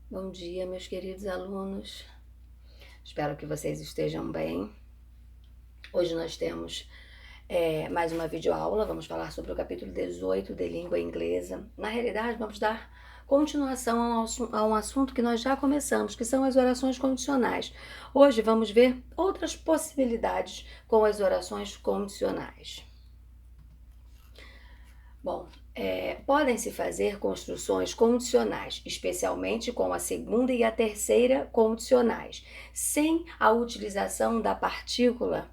Bom dia, meus queridos alunos. Espero que vocês estejam bem. Hoje nós temos mais uma videoaula. Vamos falar sobre o capítulo 18 de língua inglesa. Na realidade, vamos dar continuação a um assunto que nós já começamos, que são as orações condicionais. Hoje vamos ver outras possibilidades com as orações condicionais. Bom, podem-se fazer construções condicionais, especialmente com a segunda e a terceira condicionais, sem a utilização da partícula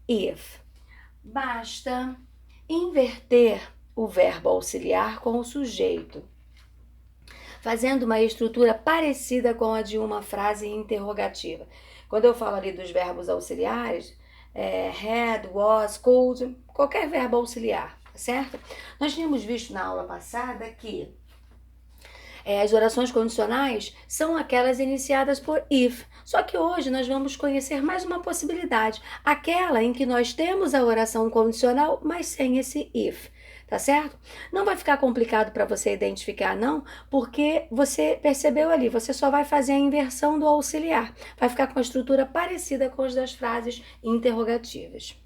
if. Basta inverter o verbo auxiliar com o sujeito, fazendo uma estrutura parecida com a de uma frase interrogativa. Quando eu falo ali dos verbos auxiliares, had, was, could, qualquer verbo auxiliar, certo? Nós tínhamos visto na aula passada que as orações condicionais são aquelas iniciadas por if. Só que hoje nós vamos conhecer mais uma possibilidade, aquela em que nós temos a oração condicional, mas sem esse if. Tá certo? Não vai ficar complicado para você identificar, não, porque você percebeu ali, você só vai fazer a inversão do auxiliar. Vai ficar com a estrutura parecida com as das frases interrogativas.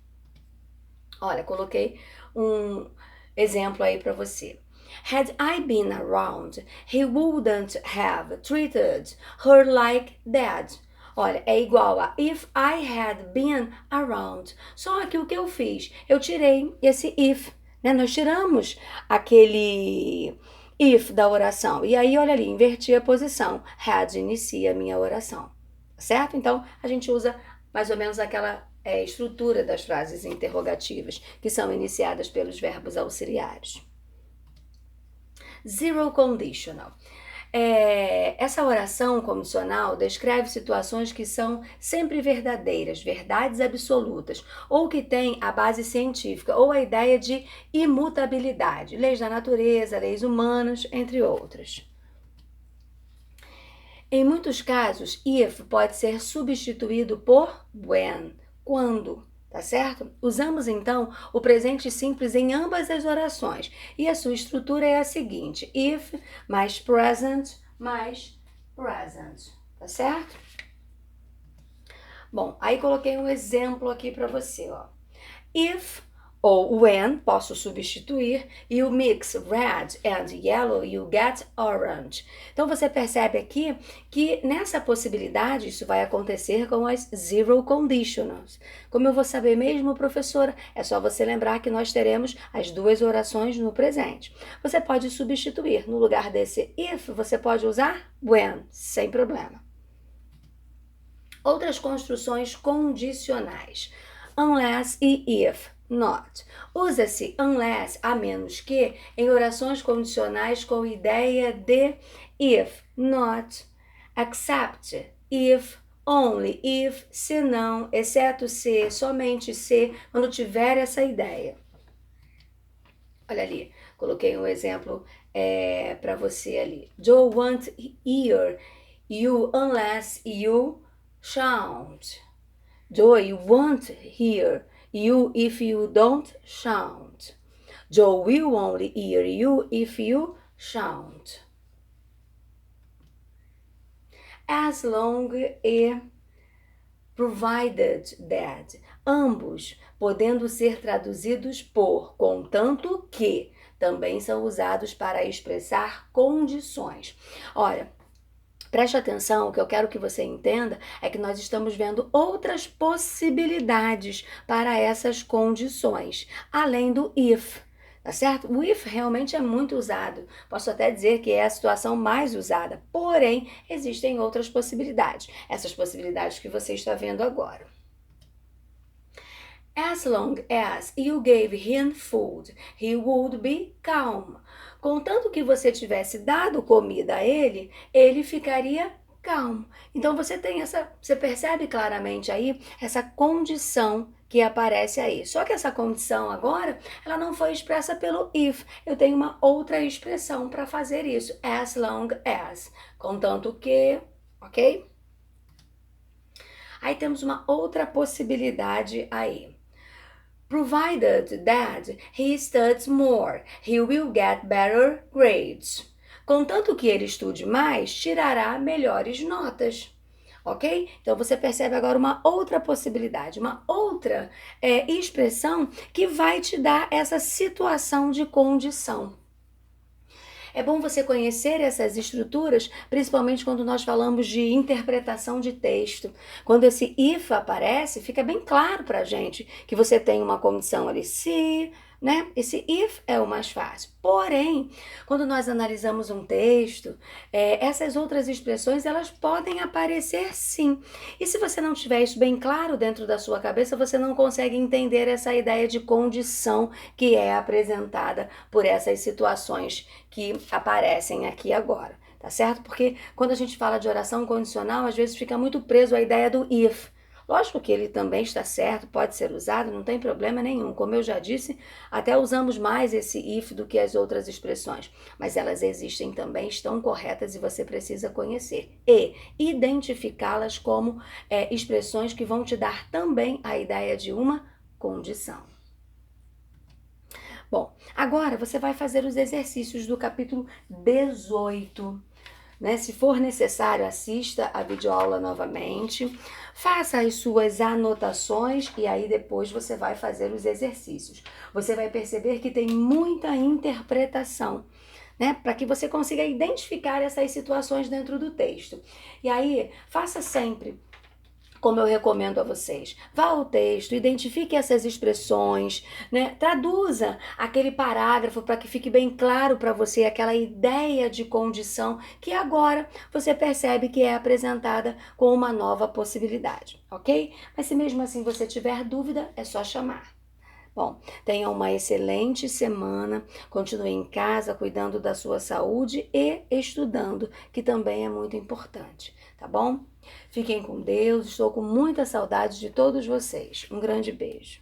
Olha, coloquei um exemplo aí para você. Had I been around, he wouldn't have treated her like that. Olha, é igual a if I had been around. Só que o que eu fiz? Eu tirei esse if, né? Nós tiramos aquele if da oração. E aí, olha ali, inverti a posição. Had inicia a minha oração. Certo? Então, a gente usa mais ou menos aquela estrutura das frases interrogativas, que são iniciadas pelos verbos auxiliares. Zero conditional. Essa oração condicional descreve situações que são sempre verdadeiras, verdades absolutas, ou que têm a base científica, ou a ideia de imutabilidade, leis da natureza, leis humanas, entre outras. Em muitos casos, if pode ser substituído por when, quando, tá certo? Usamos então o presente simples em ambas as orações e a sua estrutura é a seguinte: if mais present, tá certo? Bom, aí coloquei um exemplo aqui para você, ó. If ou when, posso substituir, you mix red and yellow, you get orange. Então você percebe aqui que nessa possibilidade isso vai acontecer com as zero conditionals. Como eu vou saber mesmo, professora? É só você lembrar que nós teremos as duas orações no presente. Você pode substituir, no lugar desse if, você pode usar when, sem problema. Outras construções condicionais. Unless e if. Not. Usa-se unless, a menos que, em orações condicionais com ideia de if, not, except, if, only, if, se não, exceto se, somente se, quando tiver essa ideia. Olha ali, coloquei um exemplo para você ali. Joe won't hear you unless you shout. Joe won't hear you if you don't shout. Joe will only hear you if you shout. As long e provided that, ambos podendo ser traduzidos por contanto que, também são usados para expressar condições. Olha, preste atenção, o que eu quero que você entenda é que nós estamos vendo outras possibilidades para essas condições, além do if, tá certo? O if realmente é muito usado, posso até dizer que é a situação mais usada, porém, existem outras possibilidades, essas possibilidades que você está vendo agora. As long as you gave him food, he would be calm. Contanto que você tivesse dado comida a ele, ele ficaria calmo. Então você percebe claramente aí essa condição que aparece aí. Só que essa condição agora, ela não foi expressa pelo if. Eu tenho uma outra expressão para fazer isso. As long as. Contanto que, ok? Aí temos uma outra possibilidade aí. Provided that he studies more, he will get better grades. Contanto que ele estude mais, tirará melhores notas. Ok? Então você percebe agora uma outra possibilidade, uma outra expressão que vai te dar essa situação de condição. É bom você conhecer essas estruturas, principalmente quando nós falamos de interpretação de texto. Quando esse if aparece, fica bem claro para a gente que você tem uma condição ali, se, né? Esse if é o mais fácil. Porém, quando nós analisamos um texto, essas outras expressões, elas podem aparecer sim. E se você não tiver isso bem claro dentro da sua cabeça, você não consegue entender essa ideia de condição que é apresentada por essas situações que aparecem aqui agora, tá certo? Porque quando a gente fala de oração condicional, às vezes fica muito preso à ideia do if. Lógico que ele também está certo, pode ser usado, não tem problema nenhum. Como eu já disse, até usamos mais esse if do que as outras expressões, mas elas existem também, estão corretas e você precisa conhecer e identificá-las como expressões que vão te dar também a ideia de uma condição. Bom, agora você vai fazer os exercícios do capítulo 18. Né? Se for necessário, assista a videoaula novamente, faça as suas anotações e aí depois você vai fazer os exercícios. Você vai perceber que tem muita interpretação, né? Para que você consiga identificar essas situações dentro do texto. E aí, faça sempre como eu recomendo a vocês. Vá ao texto, identifique essas expressões, né? Traduza aquele parágrafo para que fique bem claro para você aquela ideia de condição que agora você percebe que é apresentada com uma nova possibilidade, ok? Mas se mesmo assim você tiver dúvida, é só chamar. Bom, tenha uma excelente semana, continue em casa cuidando da sua saúde e estudando, que também é muito importante, tá bom? Fiquem com Deus, estou com muita saudade de todos vocês. Um grande beijo.